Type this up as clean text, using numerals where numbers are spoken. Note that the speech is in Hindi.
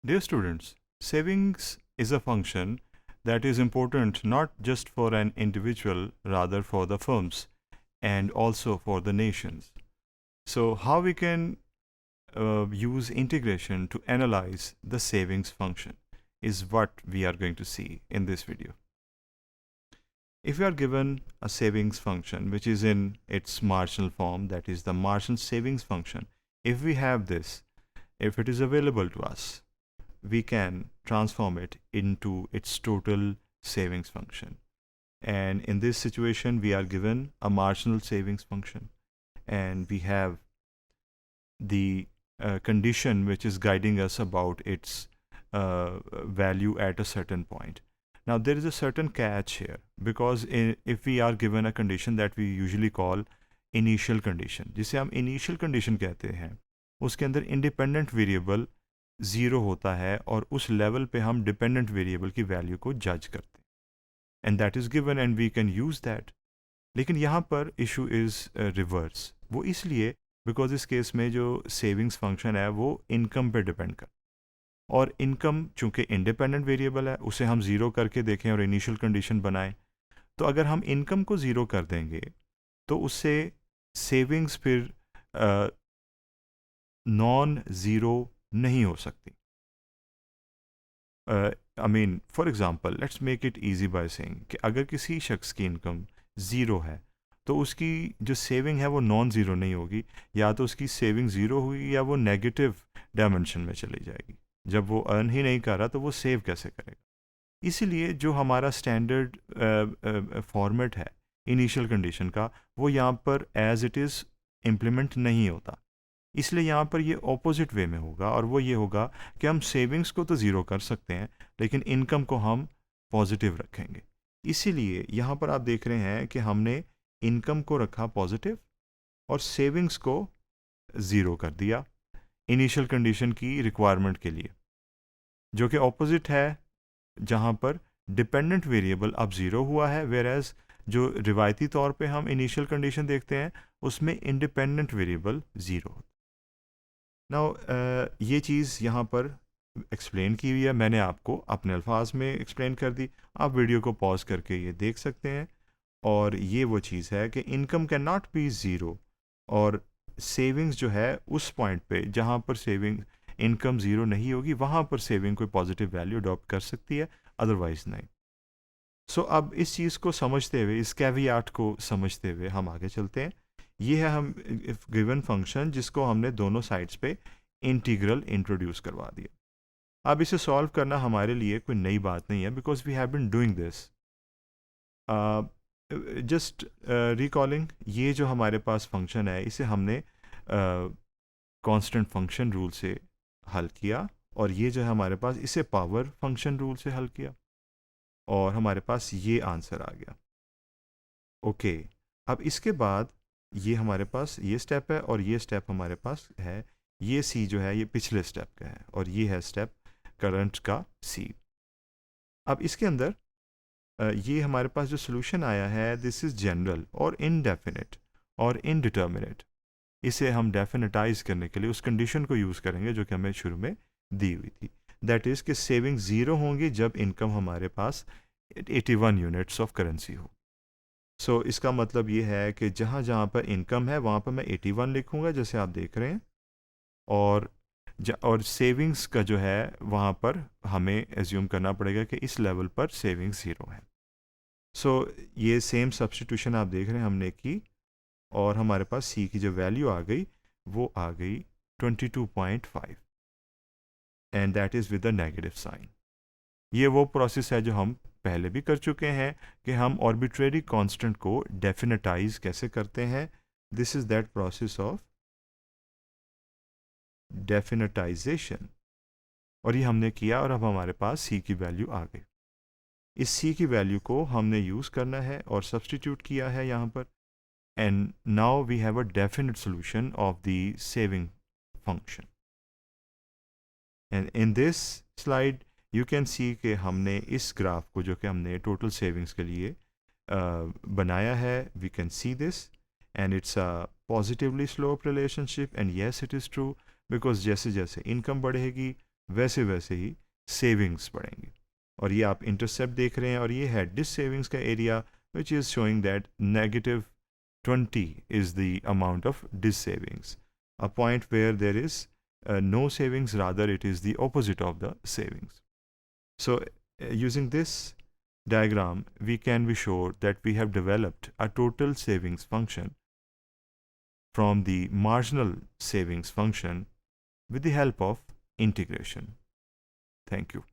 Dear students, savings is a function that is important not just for an individual, rather for the firms and also for the nations. So, how we can use integration to analyze the savings function is what we are going to see in this video. If we are given a savings function which is in its marginal form, that is the marginal savings function, if we have this, if it is available to us, we can transform it into its total savings function. And in this situation, we are given a marginal savings function, and we have the condition which is guiding us about its value at a certain point. Now, there is a certain catch here, because if we are given a condition that we usually call initial condition, जिसे हम initial condition कहते हैं, उसके अंदर independent variable ज़ीरो होता है और उस लेवल पे हम डिपेंडेंट वेरिएबल की वैल्यू को जज करते हैं, and that is given and we can use that. लेकिन यहाँ पर इशू इज़ रिवर्स. वो इसलिए बिकॉज इस केस में जो सेविंग्स फंक्शन है वो इनकम पे डिपेंड कर, और इनकम चूंकि इंडिपेंडेंट वेरिएबल है, उसे हम ज़ीरो करके देखें और इनिशियल कंडीशन बनाएं, तो अगर हम इनकम को ज़ीरो कर देंगे तो उससे सेविंग्स फिर नॉन ज़ीरो नहीं हो सकती. I mean for example let's make it easy by saying कि अगर किसी शख्स की इनकम ज़ीरो है तो उसकी जो सेविंग है वो नॉन ज़ीरो नहीं होगी, या तो उसकी सेविंग ज़ीरो हुई या वो नेगेटिव डायमेंशन में चली जाएगी. जब वो अर्न ही नहीं कर रहा तो वो सेव कैसे करेगा? इसीलिए जो हमारा स्टैंडर्ड फॉर्मेट है इनिशियल कंडीशन का, वो यहाँ पर एज इट इज़ इम्प्लीमेंट नहीं होता. इसलिए यहाँ पर ये ऑपोजिट वे में होगा, और वो ये होगा कि हम सेविंग्स को तो ज़ीरो कर सकते हैं लेकिन इनकम को हम पॉजिटिव रखेंगे. इसीलिए यहाँ पर आप देख रहे हैं कि हमने इनकम को रखा पॉजिटिव और सेविंग्स को ज़ीरो कर दिया इनिशियल कंडीशन की रिक्वायरमेंट के लिए, जो कि ऑपोजिट है जहाँ पर डिपेंडेंट वेरिएबल अब ज़ीरो हुआ है, वेयर एज जो रिवायती तौर पे हम इनिशियल कंडीशन देखते हैं उसमें इंडिपेंडेंट वेरिएबल ज़ीरो होता है. नाउ ये चीज़ यहाँ पर एक्सप्लेन की हुई है, मैंने आपको अपने अल्फाज में एक्सप्लेन कर दी. आप वीडियो को पॉज करके ये देख सकते हैं. और ये वो चीज़ है कि income can not be zero, और सेविंग्स जो है उस पॉइंट पे जहाँ पर सेविंग इनकम ज़ीरो नहीं होगी वहाँ पर सेविंग कोई पॉजिटिव वैल्यू अडॉप्ट कर सकती है, अदरवाइज नहीं. सो अब इस चीज़ को समझते हुए, इस कैवियाट को समझते हुए हम आगे चलते हैं. ये है हम गिवन फंक्शन जिसको हमने दोनों साइड्स पे इंटीग्रल इंट्रोड्यूस करवा दिया. अब इसे सॉल्व करना हमारे लिए कोई नई बात नहीं है, because we have been doing this. Just recalling, ये जो हमारे पास फंक्शन है इसे हमने कांस्टेंट फंक्शन रूल से हल किया, और ये जो है हमारे पास इसे पावर फंक्शन रूल से हल किया, और हमारे पास ये आंसर आ गया. ओके, अब इसके बाद ये हमारे पास ये स्टेप है और ये स्टेप हमारे पास है. ये सी जो है ये पिछले स्टेप का है, और ये है स्टेप करंट का सी. अब इसके अंदर ये हमारे पास जो सोल्यूशन आया है, दिस इज़ जनरल और इनडेफिनिट और इनडिटर्मिनेट. इसे हम डेफिनेटाइज करने के लिए उस कंडीशन को यूज़ करेंगे जो कि हमें शुरू में दी हुई थी, दैट इज़ कि सेविंग ज़ीरो होंगी जब इनकम हमारे पास 81 यूनिट्स ऑफ करेंसी हो. सो इसका मतलब ये है कि जहाँ जहाँ पर इनकम है वहाँ पर मैं 81 लिखूँगा जैसे आप देख रहे हैं, और सेविंग्स का जो है वहाँ पर हमें एज्यूम करना पड़ेगा कि इस लेवल पर सेविंग्स ज़ीरो है. सो ये सेम सब्स्टिट्यूशन आप देख रहे हैं हमने की, और हमारे पास सी की जो वैल्यू आ गई वो आ गई 22.5, and that is with the negative sign. ये वो प्रोसेस है जो हम पहले भी कर चुके हैं कि हम आर्बिट्रेरी कांस्टेंट को डेफिनेटाइज कैसे करते हैं. This is that process of definitization, और ये हमने किया और अब हमारे पास सी की वैल्यू आ गई. इस सी की वैल्यू को हमने यूज़ करना है और सब्स्टिट्यूट किया है यहाँ पर, and now we have a definite solution of the saving function. And in this slide you can see कि हमने इस ग्राफ को जो कि हमने टोटल सेविंग्स के लिए बनाया है, we can see this and it's a positively slope relationship, and yes it is true because जैसे जैसे इनकम बढ़ेगी वैसे वैसे ही सेविंग्स बढ़ेंगी। और ये आप इंटरसेप्ट देख रहे हैं, और ये है डिस सेविंग्स का area, which is showing that -20 is the amount of dis savings, a point where there is no savings, rather it is the opposite of the savings. So using this diagram, we can be sure that we have developed a total savings function from the marginal savings function with the help of integration. Thank you.